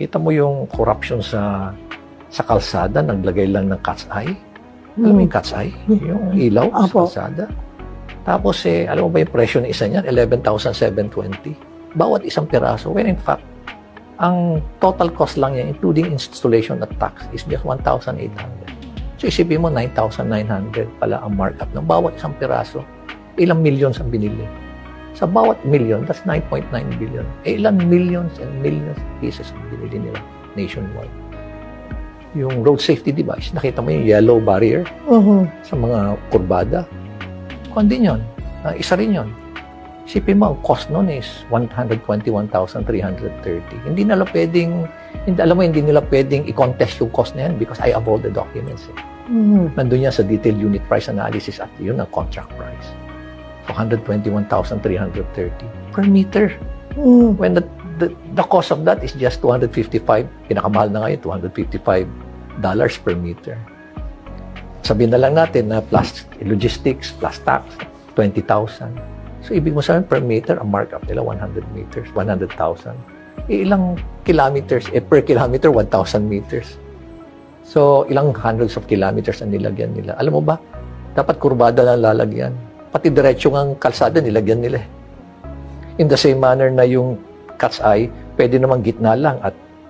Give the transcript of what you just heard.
Kita mo yung corruption sa kalsada, naglagay lang ng cat's eye. Alam mo yung cat's eye? Yung ilaw sa Apo. kalsada. Tapos alam mo ba yung presyo ng isa niyan? 11,720. Bawat isang piraso. When in fact, ang total cost lang yan, including installation at tax, is just 1,800. So isipin mo, 9,900 pala ang markup ng bawat isang piraso. Ilang millions ang binili. Sa bawat million, that's 9.9 billion. Ilang millions and millions of pieces ang binili nila nationwide. Yung road safety device, nakita mo yung yellow barrier sa mga kurbada. Kung din yun, isa rin yun. Isipin mo, ang cost nun is 121,330. Hindi nila pwedeng, hindi nila pwedeng i-contest yung cost na yan because I have all the documents. Nandun yan sa detailed unit price analysis at yun ang contract price. So 121,330 per meter. When the cost of that is just 255, pinakamahal na ngayon, $255 per meter. Sabihin na lang natin na plus logistics, plus tax, 20,000. So, ibig mo sabihin per meter, ang markup nila 100 meters, 100,000. Ilang kilometers, per kilometer, 1,000 meters. So, ilang hundreds of kilometers ang nilagyan nila. Alam mo ba, dapat kurbada lang lalagyan. Pati diretso ng kalsada, nilagyan nila. In the same manner na yung cat's eye, pwede namang gitna lang at